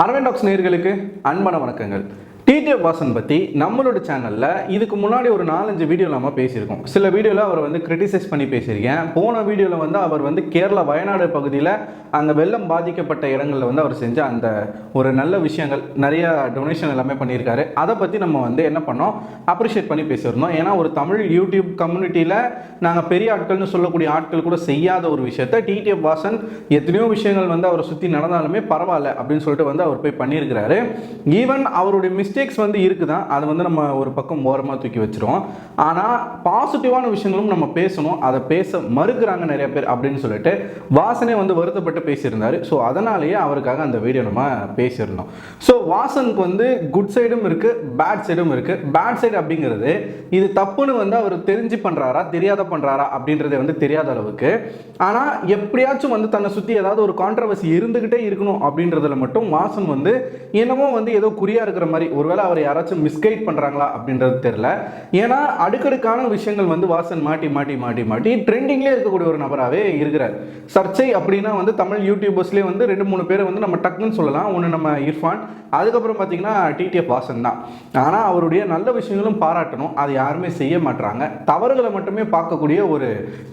Aravind tax நேயர்களுக்கு அன்பான வணக்கங்கள். டிடிஎஃப் வாசன் பற்றி நம்மளோட சேனலில் இதுக்கு முன்னாடி ஒரு 4-5 வீடியோ நம்ம பேசியிருக்கோம். சில வீடியோவில் அவர் கிரிட்டிசைஸ் பண்ணி பேசியிருக்கேன். போன வீடியோவில் அவர் கேரளா வயநாடு பகுதியில் அங்கே வெள்ளம் பாதிக்கப்பட்ட இடங்களில் அவர் செஞ்ச அந்த ஒரு நல்ல விஷயங்கள், நிறைய டொனேஷன் எல்லாமே பண்ணியிருக்காரு. அதை பற்றி நம்ம என்ன பண்ணோம், அப்ரிஷியேட் பண்ணி பேசியிருந்தோம். ஏன்னா ஒரு தமிழ் யூடியூப் கம்யூனிட்டியில் நாங்கள் பெரிய ஆட்கள்னு சொல்லக்கூடிய ஆட்கள் கூட செய்யாத ஒரு விஷயத்தை டிடிஎஃப் வாசன் எத்தனையோ விஷயங்கள் அவரை சுற்றி நடந்தாலுமே பரவாயில்ல அப்படின்னு சொல்லிட்டு அவர் போய் பண்ணியிருக்கிறாரு. ஈவன் அவருடைய மிஸ்டேக்ஸ் இருக்குதான், அதை நம்ம ஒரு பக்கம் ஓரமாக தூக்கி வச்சிருவோம். ஆனால் பாசிட்டிவான விஷயங்களும் நம்ம பேசணும், அதை பேச மறுக்கிறாங்க நிறைய பேர் அப்படின்னு சொல்லிட்டு வாசனே வருத்தப்பட்டு பேசியிருந்தாரு. ஸோ அதனாலேயே அவருக்காக அந்த வீடியோ நம்ம பேசியிருந்தோம். ஸோ வாசனுக்கு குட் சைடும் இருக்கு, பேட் சைடும் இருக்கு. பேட் சைடு அப்படிங்கிறது இது தப்புன்னு அவர் தெரிஞ்சு பண்றாரா தெரியாத பண்றாரா அப்படின்றதே தெரியாத அளவுக்கு. ஆனால் எப்படியாச்சும் தன்னை சுற்றி ஏதாவது ஒரு கான்ட்ரவர்சி இருந்துகிட்டே இருக்கணும் அப்படின்றதுல மட்டும் வாசன் என்னமோ ஏதோ குறியா இருக்கிற மாதிரி, ஒருவேளை அவர் யாராச்சும் மிஸ்கைட் பண்றாங்களா அப்படின்றது தெரியல. ஏன்னா அடுக்கடுக்கான விஷயங்கள் வாசன் மாட்டி மாட்டி மாட்டி மாட்டி ட்ரெண்டிங்லேயே இருக்கக்கூடிய ஒரு நபராகவே இருக்கிறார். சர்ச்சை அப்படின்னா தமிழ் யூடியூபர்ஸ்லேயே 2-3 பேர் நம்ம டக்குன்னு சொல்லலாம். ஒன்று நம்ம இர்ஃபான், அதுக்கப்புறம் பார்த்தீங்கன்னா டிடிஎஃப் வாசன் தான். ஆனால் அவருடைய நல்ல விஷயங்களும் பாராட்டணும், அது யாருமே செய்ய மாட்டாங்க. தவறுகளை மட்டுமே பார்க்கக்கூடிய ஒரு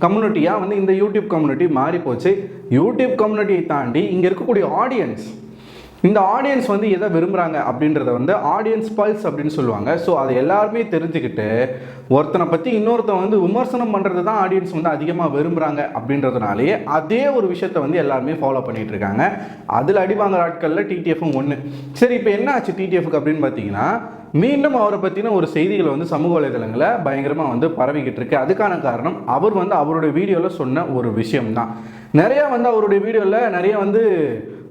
கம்யூனிட்டியாக இந்த யூடியூப் கம்யூனிட்டி மாறி போச்சு. யூடியூப் கம்யூனிட்டியை தாண்டி இங்கே இருக்கக்கூடிய ஆடியன்ஸ், இந்த ஆடியன்ஸ் எதை விரும்புகிறாங்க அப்படின்றத ஆடியன்ஸ் பல்ஸ் அப்படின்னு சொல்லுவாங்க. ஸோ அதை எல்லாருமே தெரிஞ்சுக்கிட்டு ஒருத்தனை பற்றி இன்னொருத்தன் விமர்சனம் பண்ணுறது தான் ஆடியன்ஸ் அதிகமாக விரும்புகிறாங்க அப்படின்றதுனாலேயே அதே ஒரு விஷயத்தை எல்லாருமே ஃபாலோ பண்ணிகிட்டு இருக்காங்க. அதில் அடிவாங்கிற ஆட்களில் டிடிஎஃப்பும் ஒன்று. சரி, இப்போ என்ன ஆச்சு டிடிஎஃப்க்கு அப்படின்னு பார்த்தீங்கன்னா, மீண்டும் அவரை பற்றின ஒரு செய்திகள் சமூக வலைதளங்களில் பயங்கரமாக பரவிக்கிட்டு இருக்கு. அதுக்கான காரணம் அவர் அவருடைய வீடியோவில் சொன்ன ஒரு விஷயம்தான். நிறையா அவருடைய வீடியோவில் நிறைய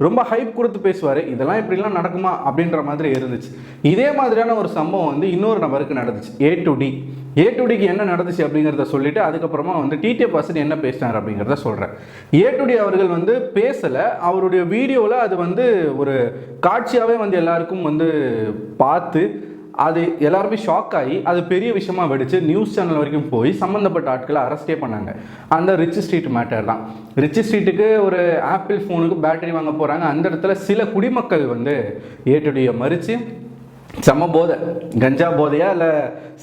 ரொம்ப ஹைப் கொடுத்து பேசுவார். இதெல்லாம் இப்படிலாம் நடக்குமா அப்படின்ற மாதிரி இருந்துச்சு. இதே மாதிரியான ஒரு சம்பவம் இன்னொரு நபருக்கு நடந்துச்சு. ஏ2டிக்கு என்ன நடந்துச்சு அப்படிங்கிறத சொல்லிட்டு அதுக்கப்புறமா டிடிஎஃப் வாசன் என்ன பேசினார் அப்படிங்கிறத சொல்கிறேன். ஏ2டி அவர்கள் பேசலை, அவருடைய வீடியோவில் அது ஒரு காட்சியாகவே எல்லாருக்கும் பார்த்து அது எல்லாருமே ஷாக் ஆகி அது பெரிய விஷயமா வெடிச்சு நியூஸ் சேனல் வரைக்கும் போய் சம்மந்தப்பட்ட ஆட்களை அரெஸ்டே பண்ணாங்க. அந்த ரிச் ஸ்ட்ரீட் மேட்டர் தான். ரிச் ஸ்ட்ரீட்டுக்கு ஒரு ஆப்பிள் ஃபோனுக்கு பேட்டரி வாங்க போகிறாங்க. அந்த இடத்துல சில குடிமக்கள் ஏ2டியை மறித்து செம்ம போதை, கஞ்சா போதையா இல்லை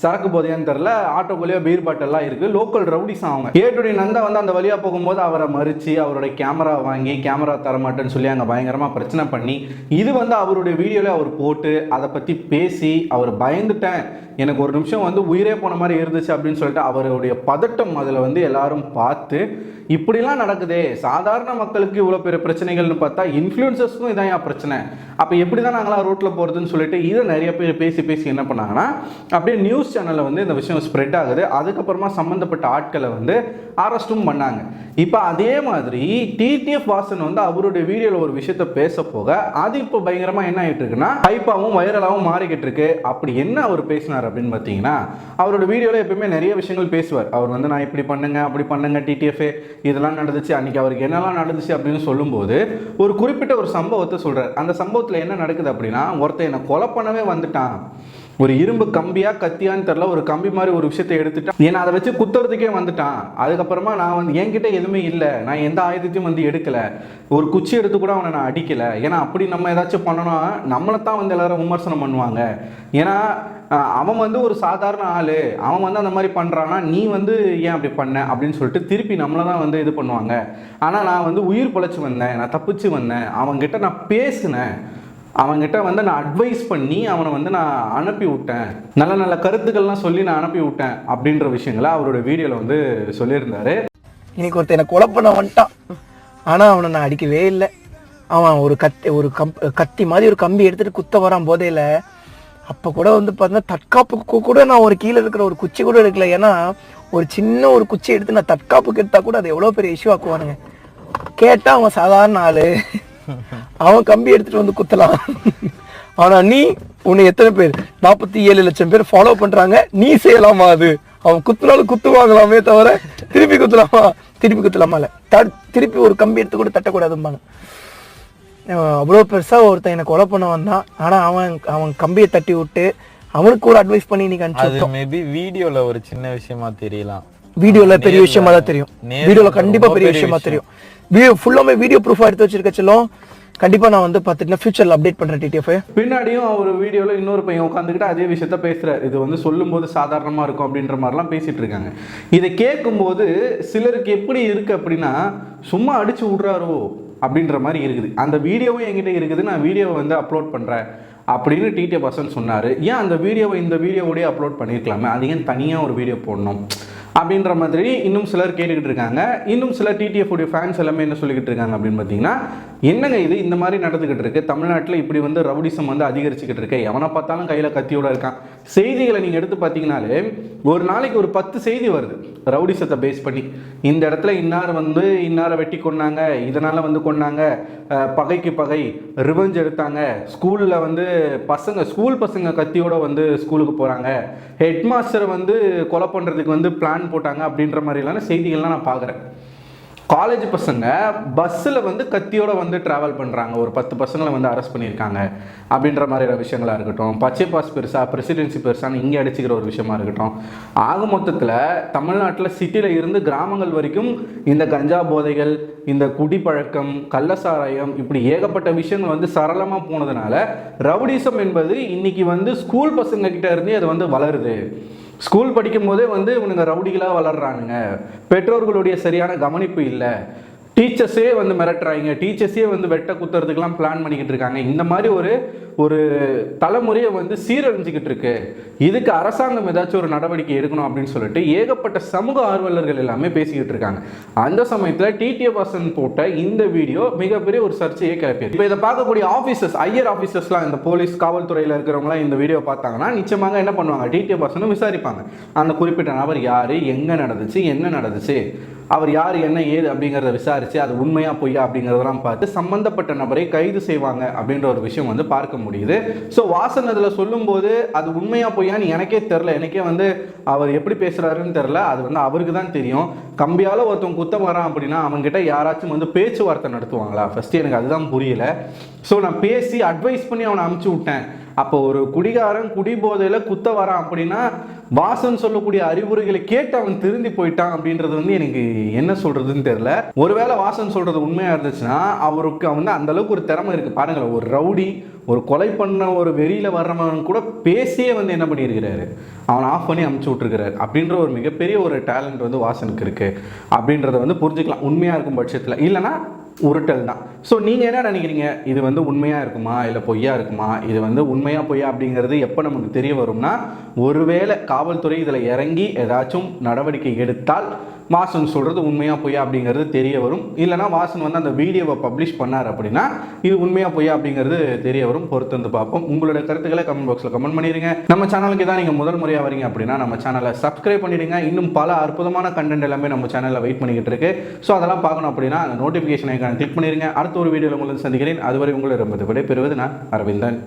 சரக்கு போதையான்னு தெரில, ஆட்டோக்குள்ளேயோ பீர் பாட்டெல்லாம் இருக்குது. லோக்கல் ரவுடிஸ் அவங்க. ஏ2டி நந்தா அந்த வழியாக போகும்போது அவரை மறித்து அவருடைய கேமரா வாங்கி கேமரா தரமாட்டேன்னு சொல்லி அங்கே பயங்கரமாக பிரச்சனை பண்ணி இது அவருடைய வீடியோவில் அவர் போட்டு அதை பற்றி பேசி அவர் பயந்துட்டேன், எனக்கு ஒரு நிமிஷம் உயிரே போன மாதிரி இருந்துச்சு அப்படின்னு சொல்லிட்டு அவருடைய பதட்டம் அதில் எல்லாரும் பார்த்து இப்படிலாம் நடக்குதே, சாதாரண மக்களுக்கு இவ்வளோ பெரிய பிரச்சனைகள்னு பார்த்தா இன்ஃப்ளூயன்சர்ஸ்க்கும் இதான் ஏன் பிரச்சனை, அப்போ எப்படி தான் நாங்களாம் ரோட்டில் போகிறதுன்னு சொல்லிட்டு இதை நிறைய பேர் பேசி என்ன பண்ணாங்கன்னா அப்படியே நியூஸ் சேனலில் இந்த விஷயம் ஸ்ப்ரெட் ஆகுது. அதுக்கப்புறமா சம்மந்தப்பட்ட ஆட்களை அரெஸ்ட்டும் பண்ணாங்க. இப்போ அதே மாதிரி டிடிஎஃப் வாசன் அவருடைய வீடியோவில் ஒரு விஷயத்த பேச போக அது இப்போ பயங்கரமாக என்ன ஆகிட்டு இருக்குன்னா ஹைப்பாகவும் வைரலாகவும் மாறிக்கிட்டு இருக்கு. அப்படி என்ன அவர் பேசினார் அப்படின்னு பார்த்தீங்கன்னா, அவரோட வீடியோவில் எப்பவுமே நிறைய விஷயங்கள் பேசுவார். அவர் நான் இப்படி பண்ணுங்க அப்படி பண்ணுங்க டிடிஎஃப் இதெல்லாம் நடந்துச்சு, அன்றைக்கி அவருக்கு என்னெல்லாம் நடந்துச்சு அப்படின்னு சொல்லும்போது ஒரு குறிப்பிட்ட ஒரு சம்பவத்தை சொல்கிறார். அந்த சம்பவத்தில் என்ன நடக்குது அப்படின்னா, ஒருத்தர் என்னை கொலை பண்ணவே வந்துட்டான், ஒரு இரும்பு கம்பியா கத்தியான்னு தெரில, ஒரு கம்பி மாதிரி ஒரு விஷயத்தை எடுத்துட்டான், ஏன்னா அதை வச்சு குத்துறதுக்கே வந்துட்டான். அதுக்கப்புறமா நான் என்கிட்ட எதுவுமே இல்லை, நான் எந்த ஆயுதத்தையும் எடுக்கலை, ஒரு குச்சி எடுத்து கூட அவனை நான் அடிக்கலை. ஏன்னா அப்படி நம்ம ஏதாச்சும் பண்ணோன்னா நம்மளை தான் எல்லாரும் விமர்சனம் பண்ணுவாங்க. ஏன்னா அவன் ஒரு சாதாரண ஆள், அவன் அந்த மாதிரி பண்ணுறான்னா நீ ஏன் அப்படி பண்ண அப்படின்னு சொல்லிட்டு திருப்பி நம்மளை தான் இது பண்ணுவாங்க. ஆனால் நான் உயிர் பொழைச்சி வந்தேன், நான் தப்பிச்சு வந்தேன், அவங்ககிட்ட நான் பேசினேன், அவங்ககிட்ட நான் அட்வைஸ் பண்ணி அவனை நான் அனுப்பி விட்டேன், நல்ல நல்ல கருத்துக்கள்லாம் சொல்லி நான் அனுப்பி விட்டேன் அப்படின்ற விஷயங்களை அவரோட வீடியோவில் சொல்லியிருந்தாரு. இன்னைக்கு ஒருத்தர் என்னை கொலை பண்ண வந்துட்டான், ஆனால் அவனை நான் அடிக்கவே இல்லை. அவன் ஒரு கத்தி மாதிரி ஒரு கம்பி எடுத்துகிட்டு குத்த வரான் போதையில். அப்போ கூட பார்த்தீங்கன்னா தற்காப்புக்கு கூட நான் ஒரு கீழே இருக்கிற ஒரு குச்சி கூட எடுக்கல. ஏன்னா ஒரு சின்ன ஒரு குச்சி எடுத்து நான் தற்காப்புக்கு எடுத்தால் கூட அது எவ்வளோ பெரிய இஷ்யூ ஆக்குவானுங்க. கேட்டால் அவன் சாதாரண ஆள், அவன் கம்பி எடுத்துகிட்டு குத்தலாம். ஆனால் நீ உன்னை எத்தனை பேர் 47 லட்சம் பேர் ஃபாலோ பண்ணுறாங்க, நீ செய்யலாமா? அது அவன் குத்துனாலும் குத்துவாங்களாமே தவிர திருப்பி குத்தலாமா இல்லை, திருப்பி ஒரு கம்பி எடுத்து கூட தட்டக்கூடாதும்பாங்க. அவ்வளோ பெருசாக ஒருத்தன் என்னை கொலை பண்ண வந்தான், ஆனால் அவன் கம்பியை தட்டி விட்டு அவனுக்கு ஒரு அட்வைஸ் பண்ணி நீங்க அனுப்பிச்சு. மேபி வீடியோல ஒரு சின்ன விஷயமா தெரியலாம், வீடியோல பெரிய விஷயமா தான் தெரியும், வீடியோல கண்டிப்பா பெரிய விஷயமா தெரியும். ஃபுல்லாமே வீடியோ ப்ரூஃபா எடுத்து வச்சிருக்க செல்லும். கண்டிப்பாக நான் வந்து பார்த்துட்டு ஃபியூச்சரில் அப்டேட் பண்ணுறேன் டிடிஎஃப். பின்னாடியும் அவர் வீடியோவில் இன்னொரு பையன் உட்காந்துக்கிட்டு அதே விஷயத்த பேசுகிறார். இது வந்து சொல்லும்போது சாதாரணமாக இருக்கும் அப்படின்ற மாதிரிலாம் பேசிகிட்டு இருக்காங்க. இதை கேட்கும்போது சிலருக்கு எப்படி இருக்குது அப்படின்னா, சும்மா அடித்து விட்றாரோ அப்படின்ற மாதிரி இருக்குது. அந்த வீடியோவும் என்கிட்ட இருக்குது, நான் வீடியோவை வந்து அப்லோட் பண்ணுறேன் அப்படின்னு டிடிஎஃப் வாசன் சொன்னார். ஏன் அந்த வீடியோவை இந்த வீடியோவோடய அப்லோட் பண்ணியிருக்கலாமே, அது ஏன் தனியாக ஒரு வீடியோ போடணும் அப்படின்ற மாதிரி இன்னும் சிலர் கேட்டுக்கிட்டு இருக்காங்க. இன்னும் சில டிடிஎஃப் உடைய ஃபேன்ஸ் எல்லாமே என்ன சொல்லிக்கிட்டு இருக்காங்க அப்படின்னு பார்த்தீங்கன்னா, என்னங்க இது இந்த மாதிரி நடந்துக்கிட்டு இருக்கு, தமிழ்நாட்டில் இப்படி வந்து ரவுடிசம் வந்து அதிகரிச்சுக்கிட்டு இருக்கு, எவனை பார்த்தாலும் கையில் கத்தியோட இருக்கான். செய்திகளை நீங்கள் எடுத்து பார்த்தீங்கனாலே ஒரு நாளைக்கு ஒரு 10 செய்தி வருது ரவுடிசத்தை பேஸ் பண்ணி. இந்த இடத்துல இன்னார் வந்து இன்னாரை வெட்டி கொண்டாங்க, இதனால் வந்து கொண்டாங்க, பகைக்கு பகை, ரிவெஞ்ச் எடுத்தாங்க, ஸ்கூலில் வந்து ஸ்கூல் பசங்க கத்தியோட வந்து ஸ்கூலுக்கு போகிறாங்க, ஹெட் மாஸ்டரை வந்து கொலை பண்ணுறதுக்கு வந்து பிளான் போட்டாங்க அப்படின்ற மாதிரிலான செய்திகள்லாம் நான் பார்க்குறேன். காலேஜ் பசங்க பஸ்ஸில் வந்து கத்தியோடு வந்து ட்ராவல் பண்ணுறாங்க, ஒரு 10 பசங்களை வந்து அரெஸ்ட் பண்ணியிருக்காங்க அப்படின்ற மாதிரியான விஷயங்களாக இருக்கட்டும். பச்சை பாஸ் பெருசா, பிரசிடென்சி பெருசான்னு இங்கே அடிச்சுக்கிற ஒரு விஷயமா இருக்கட்டும். ஆக மொத்தத்தில் தமிழ்நாட்டில் சிட்டியில் இருந்து கிராமங்கள் வரைக்கும் இந்த கஞ்சா போதைகள், இந்த குடிப்பழக்கம், கள்ளசாராயம், இப்படி ஏகப்பட்ட விஷயங்கள் வந்து சரளமாக போனதுனால ரவுடிசம் என்பது இன்னைக்கு வந்து ஸ்கூல் பசங்க கிட்ட இருந்தே அது வந்து வளருது. ஸ்கூல் படிக்கும் போதே வந்து இவனுங்க ரவுடிகளாக வளர்றானுங்க, பெற்றோர்களுடைய சரியான கவனிப்பு இல்லை, டீச்சர்ஸே வந்து மிரட்டுறாங்க, டீச்சர்ஸே வந்து வெட்ட குத்துறதுக்கெலாம் பிளான் பண்ணிக்கிட்டு இருக்காங்க. இந்த மாதிரி ஒரு தலைமுறையை வந்து சீரழிஞ்சிக்கிட்டு இருக்கு. இதுக்கு அரசாங்கம் ஏதாச்சும் ஒரு நடவடிக்கை எடுக்கணும் அப்படின்னு சொல்லிட்டு ஏகப்பட்ட சமூக ஆர்வலர்கள் எல்லாமே பேசிக்கிட்டு இருக்காங்க. அந்த சமயத்தில் டிடிஎஃப் வாசன் போட்ட இந்த வீடியோ மிகப்பெரிய ஒரு சர்ச்சையை கிளப்பியது. இப்போ இதை பார்க்கக்கூடிய ஆஃபீஸர்ஸ், ஹையர் ஆஃபீஸர்ஸ்லாம், இந்த போலீஸ் காவல்துறையில் இருக்கிறவங்களாம் இந்த வீடியோ பார்த்தாங்கன்னா நிச்சயமாக என்ன பண்ணுவாங்க, டிடிஎஃப் வாசனும் விசாரிப்பாங்க. அந்த குறிப்பிட்ட நபர் யார், எங்கே நடந்துச்சு, என்ன நடந்துச்சு, அவர் யார், என்ன ஏது அப்படிங்கிறத விசாரித்து அது உண்மையா பொய்யா அப்படிங்கிறதெல்லாம் பார்த்து சம்பந்தப்பட்ட நபரை கைது செய்வாங்க அப்படின்ற ஒரு விஷயம் வந்து பார்க்க முடியுது. ஸோ வாசன் அதில் சொல்லும்போது அது உண்மையா பொய்யான்னு எனக்கே தெரில, எனக்கே வந்து அவர் எப்படி பேசுகிறாருன்னு தெரில, அது வந்து அவருக்கு தான் தெரியும். கம்பியால் ஒருத்தவங்க குத்த வரான் அப்படின்னா அவங்ககிட்ட யாராச்சும் வந்து பேச்சுவார்த்தை நடத்துவாங்களா, ஃபஸ்ட்டு எனக்கு அதுதான் புரியல. ஸோ நான் பேசி அட்வைஸ் பண்ணி அவனை அமுச்சு விட்டேன். அப்போ ஒரு குடிகாரன் குடிபோதையில் குத்த வரான் அப்படின்னா வாசன் சொல்லக்கூடிய அறிவுரைகளை கேட்டு அவன் திருந்தி போயிட்டான் அப்படின்றது வந்து எனக்கு என்ன சொல்றதுன்னு தெரியல. ஒருவேளை வாசன் சொல்றது உண்மையா இருந்துச்சுன்னா அவருக்கு வந்து அந்த அளவுக்கு ஒரு திறமை இருக்கு. பாருங்களேன், ஒரு ரவுடி, ஒரு கொலை பண்ண ஒரு வெறியில வர்றவன் கூட பேசியே வந்து என்ன பண்ணியிருக்கிறாரு, அவனை ஆஃப் பண்ணி அமுச்சு விட்டுருக்கிறாரு. அப்படின்ற ஒரு மிகப்பெரிய ஒரு டேலண்ட் வந்து வாசனுக்கு இருக்கு அப்படின்றத வந்து புரிஞ்சுக்கலாம் உண்மையா இருக்கும் பட்சத்தில். இல்லைன்னா உருட்டல் தான். ஸோ நீங்கள் என்ன நினைக்கிறீங்க, இது வந்து உண்மையாக இருக்குமா இல்லை பொய்யா இருக்குமா? இது வந்து உண்மையா பொய்யா அப்படிங்கிறது எப்போ நமக்கு தெரிய வரும்னா, ஒருவேளை காவல்துறை இதில் இறங்கி ஏதாச்சும் நடவடிக்கை எடுத்தால் வாசன் சொல்கிறது உண்மையா பொய்யா அப்படிங்கிறது தெரிய வரும். இல்லைனா வாசன் வந்து அந்த வீடியோவை பப்ளிஷ் பண்ணார் அப்படின்னா இது உண்மையா பொய்யா அப்படிங்கிறது தெரிய வரும். பொறுத்து வந்து பார்ப்போம். உங்களோட கருத்துக்களை கமெண்ட் பாக்ஸில் கமெண்ட் பண்ணிடுங்க. நம்ம சேனலுக்கு தான் நீங்கள் முதல் முறையாக வரீங்க அப்படின்னா நம்ம சேனலை சப்ஸ்கிரைப் பண்ணிடுங்க. இன்னும் பல அற்புதமான கண்டென்ட் எல்லாமே நம்ம சேனலில் வெயிட் பண்ணிக்கிட்டு இருக்கு. ஸோ அதெல்லாம் பார்க்கணும் அப்படின்னா அந்த நோட்டிஃபிகேஷன் ஐக்கானை கிளிக் பண்ணிடுங்க. அடுத்த ஒரு வீடியோவில் உங்களை சந்திக்கிறேன். அதுவரை உங்களை ரொம்ப விடைபெறுவது நான் அரவிந்தன்.